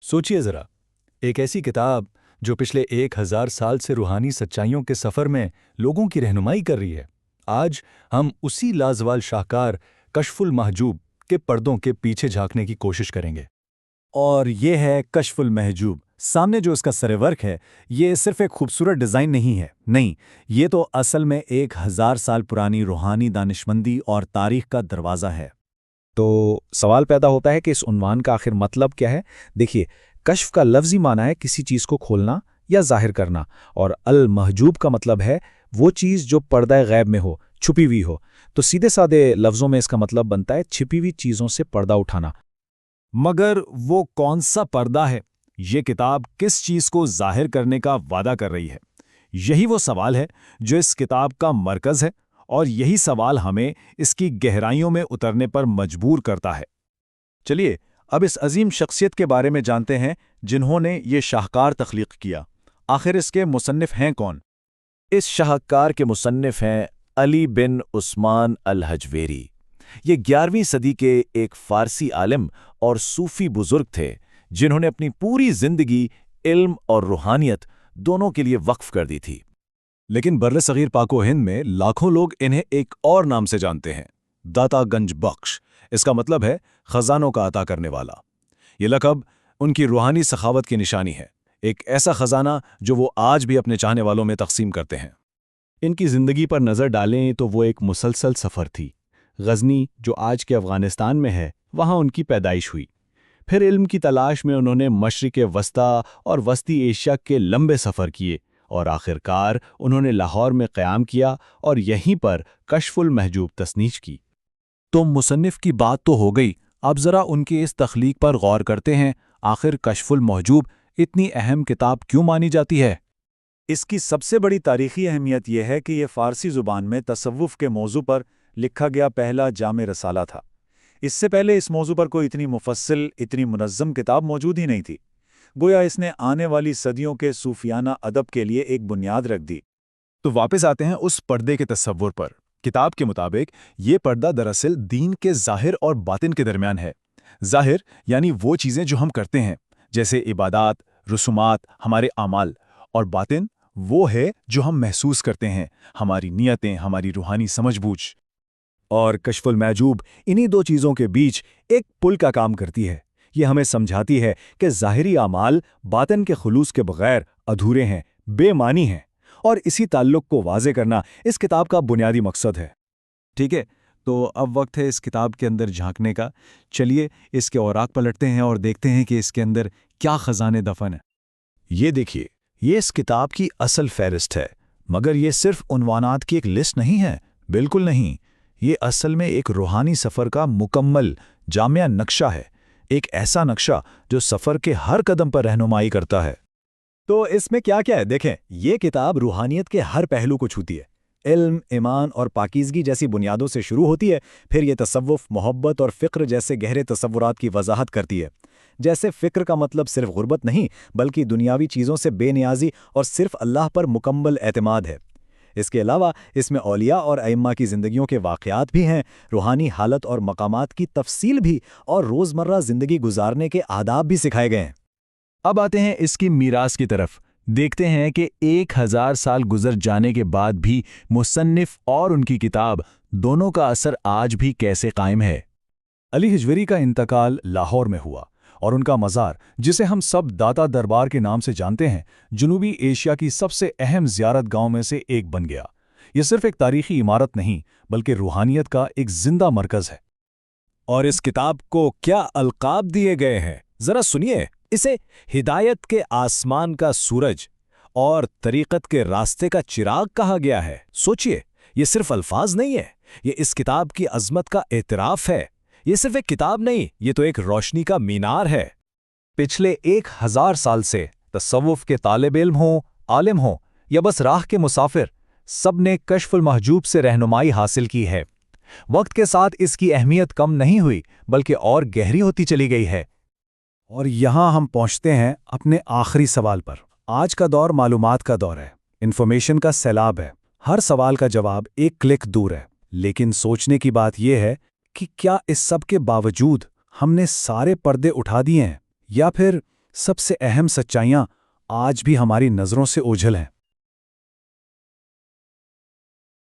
सोचिए ज़रा, एक ऐसी किताब जो पिछले 1000 साल से रूहानी सच्चाइयों के सफ़र में लोगों की रहनुमाई कर रही है। आज हम उसी लाजवाल शाहकार कशफुल महजूब के पर्दों के पीछे झांकने की कोशिश करेंगे। और ये है कशफुल महजूब। सामने जो इसका सरवर्क है, ये सिर्फ एक खूबसूरत डिज़ाइन नहीं है। नहीं, ये तो असल में 1000 साल पुरानी रूहानी दानिशमंदी और तारीख का दरवाज़ा है। तो सवाल पैदा होता है कि इस उन्वान का आखिर मतलब क्या है। देखिए, कश्फ का लफ्ज़ी माना है किसी चीज़ को खोलना या ज़ाहिर करना, और अल महजूब का मतलब है वो चीज़ जो पर्दा गैब में हो, छुपी हुई हो। तो सीधे साधे लफ्ज़ों में इसका मतलब बनता है छिपी हुई चीज़ों से पर्दा उठाना। मगर वो कौन सा पर्दा है? ये किताब किस चीज़ को ज़ाहिर करने का वादा कर रही है? यही वो सवाल है जो इस किताब का मरकज़ है, और यही सवाल हमें इसकी गहराइयों में उतरने पर मजबूर करता है। चलिए अब इस अजीम शख्सियत के बारे में जानते हैं जिन्होंने ये शाहकार तख्लीक किया। आखिर इसके मुसन्निफ हैं कौन? इस शाहकार के मुसन्निफ हैं अली बिन उस्मान अल-हजवेरी। ये 11वीं सदी के एक फ़ारसी आलिम और सूफ़ी बुज़ुर्ग थे जिन्होंने अपनी पूरी ज़िंदगी इल्म और रूहानियत दोनों के लिए वक्फ कर दी थी। लेकिन बर्रे सगीर पाको हिंद में लाखों लोग इन्हें एक और नाम से जानते हैं, दाता गंज बख्श। इसका मतलब है खजानों का अता करने वाला। ये लक़ब उनकी रूहानी सखावत की निशानी है, एक ऐसा खजाना जो वो आज भी अपने चाहने वालों में तकसीम करते हैं। इनकी ज़िंदगी पर नज़र डालें तो वो एक मुसलसल सफ़र थी। गज़नी, जो आज के अफ़गानिस्तान में है, वहाँ उनकी पैदाइश हुई। फिर इल्म की तलाश में उन्होंने मशरिक़ वस्ता और वस्ती एशिया के लंबे सफ़र किए, और आखिरकार उन्होंने लाहौर में क़याम किया और यहीं पर कशफुल महजूब तस्नीज की। तो मुसन्निफ की बात तो हो गई, अब ज़रा उनकी इस तख्लीक पर गौर करते हैं। आखिर कशफुल महजूब इतनी अहम किताब क्यों मानी जाती है? इसकी सबसे बड़ी तारीख़ी अहमियत यह है कि यह फ़ारसी ज़ुबान में तसव्वुफ़ के मौजू पर लिखा गया पहला जामे रसाला था। इससे पहले इस मौजू पर कोई इतनी मुफस्सिल, इतनी मुनज़्ज़म किताब मौजूद ही नहीं थी। गोया इसने आने वाली सदियों के सूफियाना अदब के लिए एक बुनियाद रख दी। तो वापस आते हैं उस पर्दे के तस्वुर पर। किताब के मुताबिक ये पर्दा दरअसल दीन के ज़ाहिर और बातिन के दरमियान है। ज़ाहिर यानी वो चीज़ें जो हम करते हैं, जैसे इबादात, रसूमात, हमारे आमाल, और बातिन वो है जो हम महसूस करते हैं, हमारी नियतें, हमारी रूहानी समझबूझ। और कशफुल महजूब इन्हीं दो चीज़ों के बीच एक पुल का काम करती है। ये हमें समझाती है कि ज़ाहिरी आमाल बातिन के खुलूस के बगैर अधूरे हैं, बेमानी हैं, और इसी ताल्लुक़ को वाज़े करना इस किताब का बुनियादी मकसद है। ठीक है, तो अब वक्त है इस किताब के अंदर झांकने का। चलिए इसके औराक पलटते हैं और देखते हैं कि इसके अंदर क्या ख़जाने दफन है। ये देखिए, ये इस किताब की असल फ़हरिस्त है, मगर ये सिर्फ उन्वानात की एक लिस्ट नहीं है। बिल्कुल नहीं, ये असल में एक रूहानी सफ़र का मुकम्मल जामिया नक्शा है। एक ऐसा नक्शा जो सफ़र के हर कदम पर रहनुमाई करता है। तो इसमें क्या क्या है देखें। ये किताब रूहानियत के हर पहलू को छूती है। इल्म, ईमान और पाकीज़गी जैसी बुनियादों से शुरू होती है। फिर ये तसव्वुफ़, मोहब्बत और फ़िक्र जैसे गहरे तसव्वुरात की वजाहत करती है। जैसे फ़िक्र का मतलब सिर्फ गुर्बत नहीं, बल्कि दुनियावी चीज़ों से बेनियाज़ी और सिर्फ अल्लाह पर मुकम्मल एतमाद है। इसके अलावा इसमें औलिया और अइम्मा की ज़िंदगियों के वाक़यात भी हैं, रूहानी हालत और मकामात की तफसील भी, और रोज़मर्रा ज़िंदगी गुजारने के आदाब भी सिखाए गए हैं। अब आते हैं इसकी मीरास की तरफ। देखते हैं कि 1000 साल गुजर जाने के बाद भी मुसन्निफ और उनकी किताब दोनों का असर आज भी कैसे कायम है। अली हजवेरी का इंतकाल लाहौर में हुआ, और उनका मज़ार, जिसे हम सब दाता दरबार के नाम से जानते हैं, जनूबी एशिया की सबसे अहम ज़ियारत गांव में से एक बन गया। यह सिर्फ एक तारीख़ी इमारत नहीं, बल्कि रूहानियत का एक जिंदा मरकज़ है। और इस किताब को क्या अलक़ाब दिए गए हैं, ज़रा सुनिए। इसे हिदायत के आसमान का सूरज और तरीक़त के रास्ते का चिराग कहा गया है। सोचिए, ये सिर्फ अल्फाज नहीं है, ये इस किताब की अज़मत का एतराफ़ है। ये सिर्फ एक किताब नहीं, ये तो एक रोशनी का मीनार है। पिछले 1000 साल से तसव्वुफ़ के तालिब इल्म हों, आलिम हों, या बस राह के मुसाफिर, सब ने कशफुल महजूब से रहनुमाई हासिल की है। वक्त के साथ इसकी अहमियत कम नहीं हुई, बल्कि और गहरी होती चली गई है। और यहाँ हम पहुँचते हैं अपने आखिरी सवाल पर। आज का दौर मालूमात का दौर है, इन्फॉर्मेशन का सैलाब है। हर सवाल का जवाब एक क्लिक दूर है। लेकिन सोचने की बात यह है कि क्या इस सब के बावजूद हमने सारे पर्दे उठा दिए हैं, या फिर सबसे अहम सच्चाइयाँ आज भी हमारी नज़रों से ओझल हैं।